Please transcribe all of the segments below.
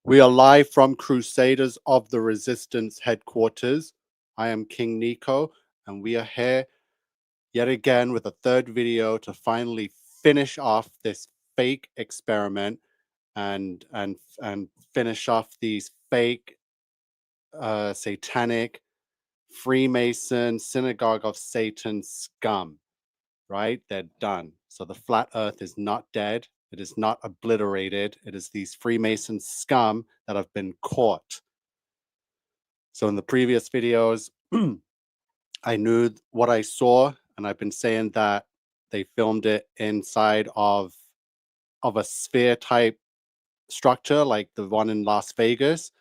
We are live from Crusaders of the Resistance headquarters. I am King Nico, and we are here yet again with a third video to finally finish off this fake experiment and finish off these fake satanic Freemason synagogue of Satan scum. Right? They're done. So the flat earth is not dead. It is not obliterated. It is these Freemason scum that have been caught. So in the previous videos, I knew what I saw, and I've been saying that they filmed it inside of a sphere type structure like the one in Las Vegas.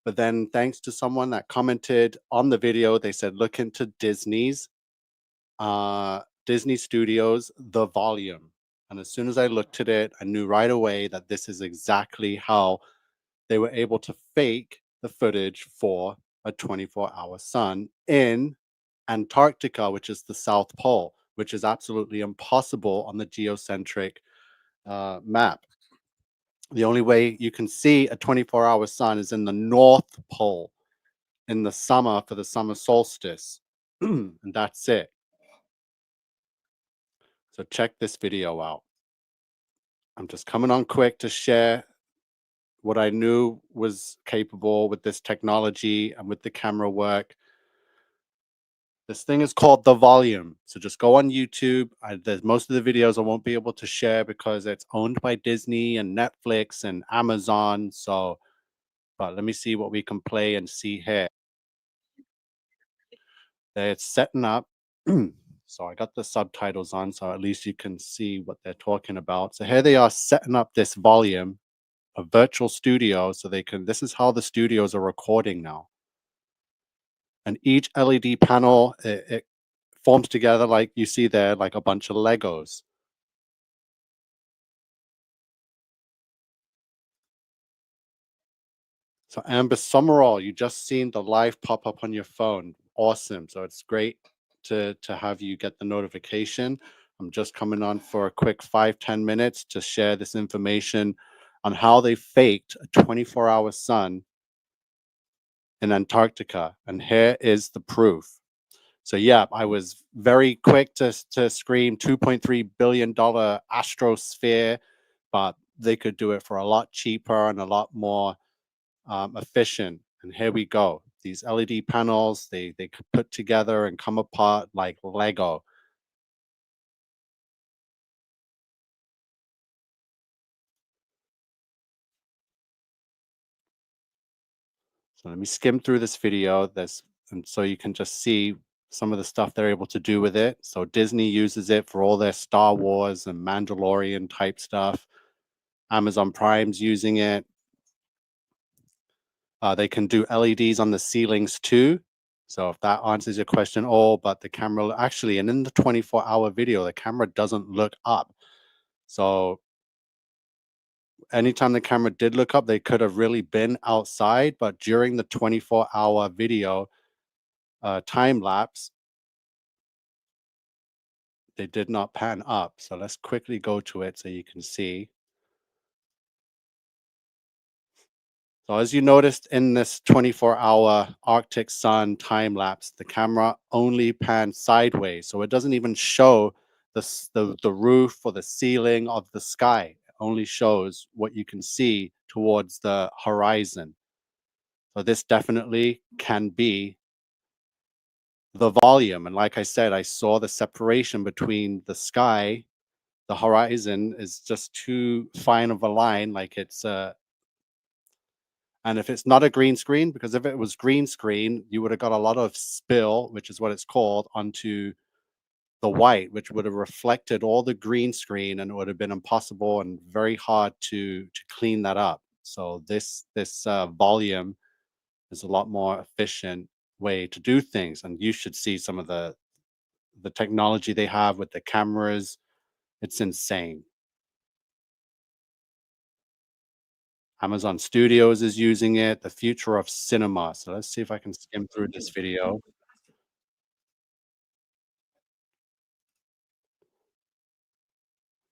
But then thanks to someone that commented on the video, they said look into Disney Studios The Volume. And as soon as I looked at it, I knew right away that this is exactly how they were able to fake the footage for a 24-hour sun in Antarctica, which is the South Pole, which is absolutely impossible on the geocentric map. The only way you can see a 24-hour sun is in the North Pole in the summer for the summer solstice. And that's it. So check this video out. I'm just coming on quick to share what I knew was capable with this technology and with the camera work. This thing is called The Volume. So just go on YouTube. There's most of the videos I won't be able to share because it's owned by Disney and Netflix and Amazon. So, but let me see what we can play and see here. It's setting up. So I got the subtitles on, so at least you can see what they're talking about. So here they are setting up this volume, a virtual studio, so they can. This is how the studios are recording now. And each LED panel, it forms together like you see there, like a bunch of Legos. So Amber Summerall, you just seen the live pop up on your phone. Awesome. So it's great to have you get the notification. I'm just coming on for a quick 5-10 minutes to share this information on how they faked a 24-hour sun in Antarctica. And here is the proof. So yeah, I was very quick to scream $2.3 billion astrosphere, but they could do it for a lot cheaper and a lot more efficient. And here we go. These LED panels, they could put together and come apart like Lego. So let me skim through this video. And so you can just see some of the stuff they're able to do with it. So Disney uses it for all their Star Wars and Mandalorian type stuff. Amazon Prime's using it. They can do LEDs on the ceilings too. So if that answers your question, oh, but the camera actually, and in the 24-hour video, the camera doesn't look up. So anytime the camera did look up, they could have really been outside. But during the 24-hour video time lapse, they did not pan up. So let's quickly go to it so you can see. So as you noticed in this 24-hour Arctic sun time lapse, the camera only pans sideways. So it doesn't even show the roof or the ceiling of the sky. It only shows what you can see towards the horizon. So this definitely can be the volume. And like I said, I saw the separation between the sky, the horizon is just too fine of a line, like it's and if it's not a green screen, because if it was green screen, you would have got a lot of spill, which is what it's called, onto the white, which would have reflected all the green screen, and it would have been impossible and very hard to clean that up. So this volume is a lot more efficient way to do things, and you should see some of the technology they have with the cameras. It's insane. Amazon Studios is using it, the future of cinema. So let's see if I can skim through this video.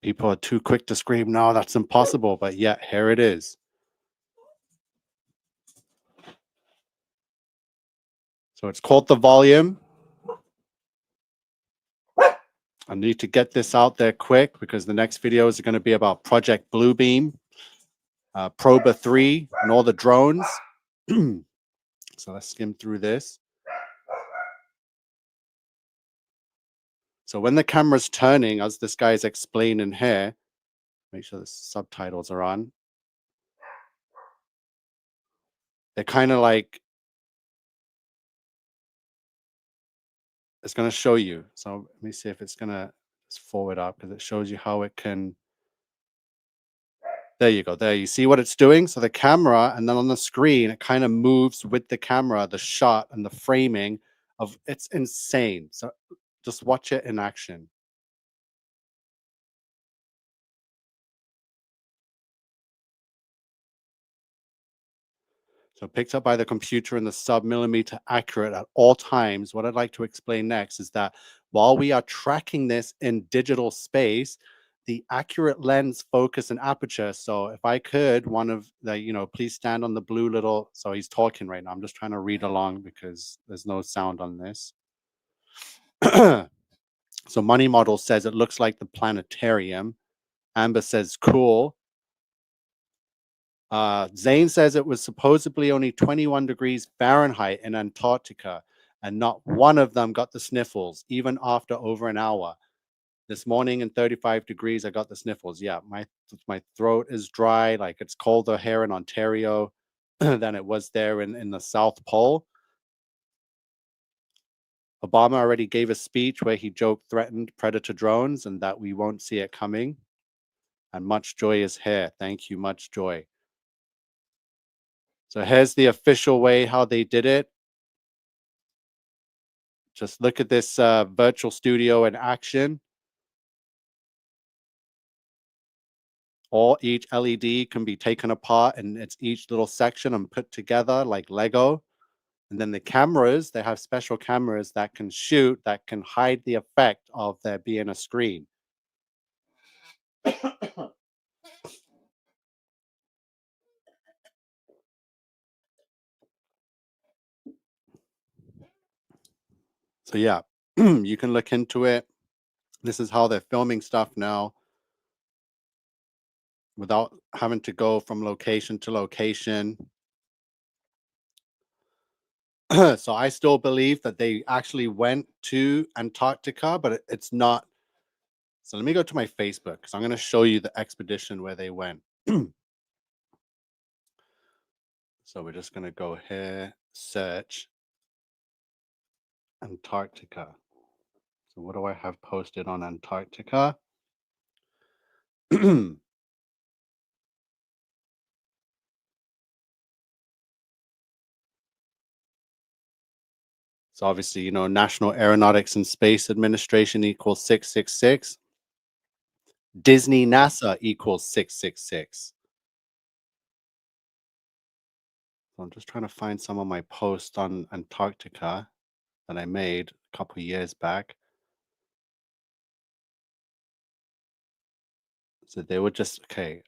People are too quick to scream, no, that's impossible. But yet, here it is. So it's called the volume. I need to get this out there quick because the next videos are going to be about Project Bluebeam, Proba 3, and all the drones. So let's skim through this. So when the camera's turning, as this guy is explaining here, make sure the subtitles are on. They're kind of like, it's going to show you. So let me see if it's going to forward up because it shows you how it can. There you go. There you see what it's doing. So the camera, and then on the screen, it kind of moves with the camera, the shot and the framing of it's insane. So just watch it in action. So picked up by the computer and the sub-millimeter accurate at all times. What I'd like to explain next is that while we are tracking this in digital space, the accurate lens focus and aperture. So if I could, one of the, please stand on the blue little, so he's talking right now. I'm just trying to read along because there's no sound on this. So Money Model says it looks like the planetarium. Amber says cool. Zane says it was supposedly only 21 degrees Fahrenheit in Antarctica, and not one of them got the sniffles, even after over an hour. This morning in 35 degrees, I got the sniffles. Yeah, my throat is dry, like it's colder here in Ontario than it was there in the South Pole. Obama already gave a speech where he joked threatened predator drones and that we won't see it coming. And much joy is here. Thank you, much joy. So here's the official way how they did it. Just look at this virtual studio in action. Each LED can be taken apart and it's each little section and put together like Lego. And then the cameras, they have special cameras that can shoot, that can hide the effect of there being a screen. So yeah, you can look into it. This is how they're filming stuff now without having to go from location to location. So I still believe that they actually went to Antarctica, but it's not. So let me go to my Facebook because I'm going to show you the expedition where they went. So we're just going to go here, search Antarctica. So what do I have posted on Antarctica? So obviously, National Aeronautics and Space Administration equals 666. Disney NASA equals 666. So I'm just trying to find some of my posts on Antarctica that I made a couple of years back. So they were just okay.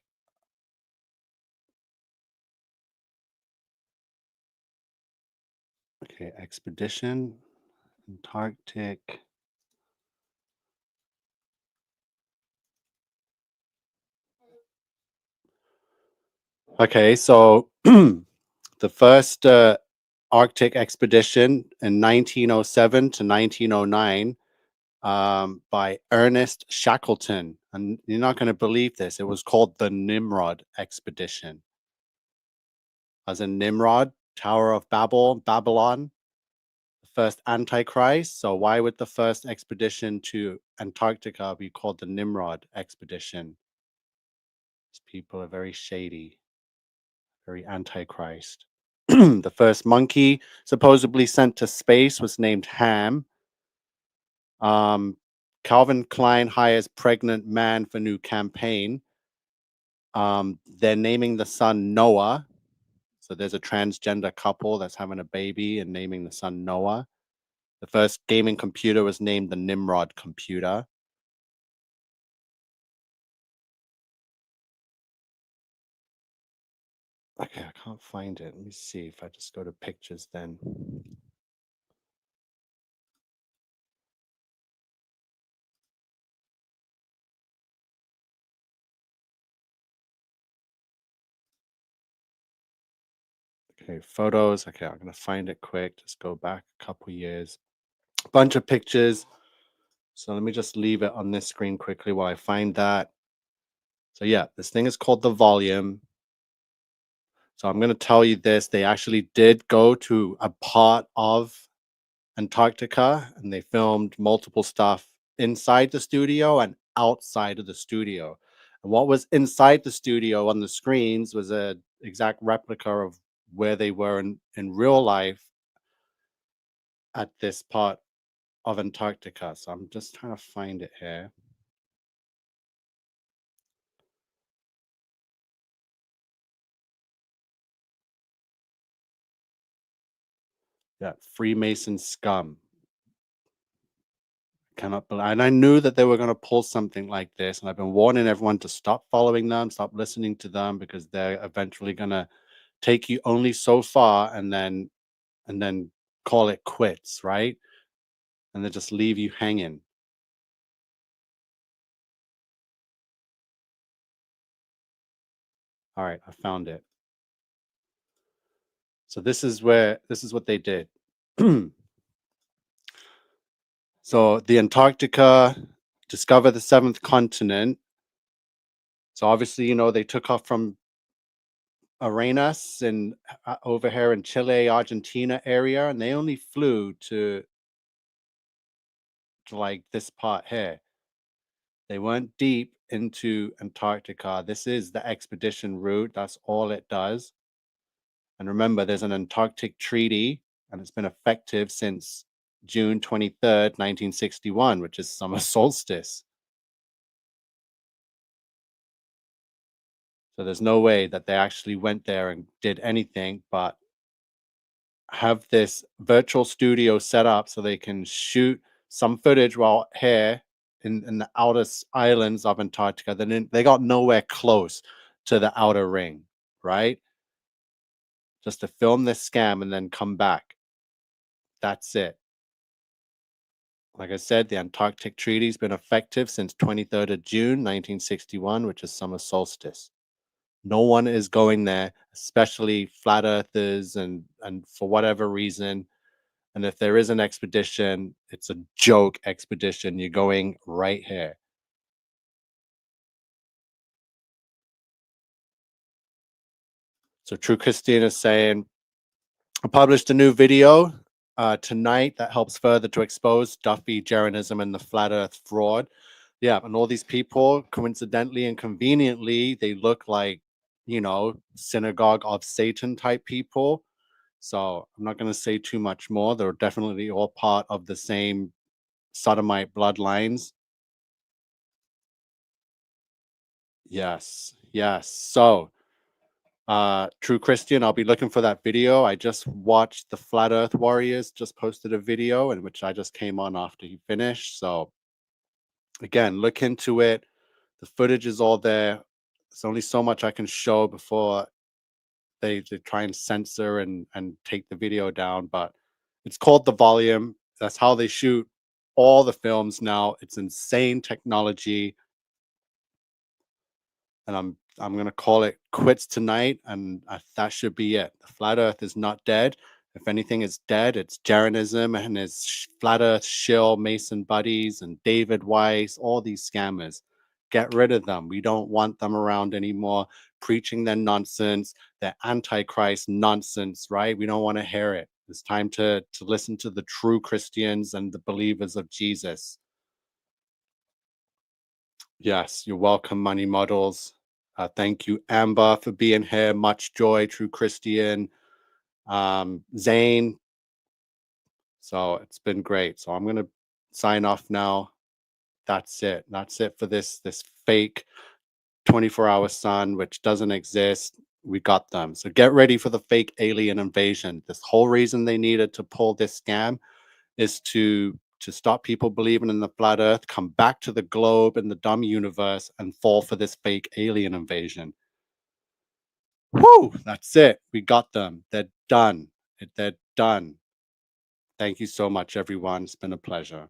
Okay, expedition, Antarctic. Okay, so the first Arctic expedition in 1907 to 1909 by Ernest Shackleton. And you're not going to believe this. It was called the Nimrod expedition. As in Nimrod, Tower of Babel, Babylon, the first Antichrist. So why would the first expedition to Antarctica be called the Nimrod expedition? These people are very shady, very Antichrist. The first monkey supposedly sent to space was named Ham. Um, Calvin Klein hires pregnant man for new campaign. They're naming the son Noah. So there's a transgender couple that's having a baby and naming the son Noah. The first gaming computer was named the Nimrod computer. Okay, I can't find it. Let me see if I just go to pictures then. Okay, photos. Okay, I'm gonna find it quick. Just go back a couple years. Bunch of pictures. So let me just leave it on this screen quickly while I find that. So yeah, this thing is called the volume. So I'm gonna tell you this. They actually did go to a part of Antarctica and they filmed multiple stuff inside the studio and outside of the studio. And what was inside the studio on the screens was a exact replica of where they were in real life at this part of Antarctica. So I'm just trying to find it here. Yeah, Freemason scum. Cannot believe, and I knew that they were going to pull something like this, and I've been warning everyone to stop following them, stop listening to them, because they're eventually going to take you only so far, and then call it quits, right? And then just leave you hanging. All right, I found it. So this is what they did. So the Antarctica discover the seventh continent. So obviously, they took off from Arenas and over here in Chile, Argentina area, and they only flew to like this part here. They went deep into Antarctica. This is the expedition route. That's all it does. And remember, there's an Antarctic treaty, and it's been effective since June 23rd, 1961, which is summer solstice. So there's no way that they actually went there and did anything but have this virtual studio set up so they can shoot some footage while here in the outer islands of Antarctica. Then they got nowhere close to the outer ring, right? Just to film this scam and then come back. That's it. Like I said, the Antarctic Treaty's been effective since 23rd of June, 1961, which is summer solstice. No one is going there, especially flat earthers and for whatever reason. And if there is an expedition, it's a joke expedition. You're going right here. So True Christian is saying, I published a new video tonight that helps further to expose Duffy, Jeranism, and the flat earth fraud. Yeah, and all these people, coincidentally and conveniently, they look like, synagogue of Satan type people. So I'm not going to say too much more. They're definitely all part of the same sodomite bloodlines. Yes, yes. So, True Christian, I'll be looking for that video. I just watched the Flat Earth Warriors just posted a video in which I just came on after he finished. So, again, look into it. The footage is all there. There's only so much I can show before they try and censor and take the video down. But it's called the volume. That's how they shoot all the films now. It's insane technology, and I'm gonna call it quits tonight, and that should be it. The flat Earth is not dead. If anything is dead, it's Jeranism and his flat Earth shill Mason buddies and David Weiss, all these scammers. Get rid of them. We don't want them around anymore, preaching their nonsense, their antichrist nonsense. Right? We don't want to hear it. It's time to listen to the true Christians and the believers of Jesus. Yes, you're welcome, Money Models. Thank you, Amber, for being here. Much joy, True Christian, Zane. So it's been great. So I'm gonna sign off now. That's it. That's it for this fake 24-hour sun, which doesn't exist. We got them. So get ready for the fake alien invasion. This whole reason they needed to pull this scam is to stop people believing in the flat earth, come back to the globe and the dumb universe and fall for this fake alien invasion. Whoo, that's it. We got them. They're done. They're done. Thank you so much, everyone. It's been a pleasure.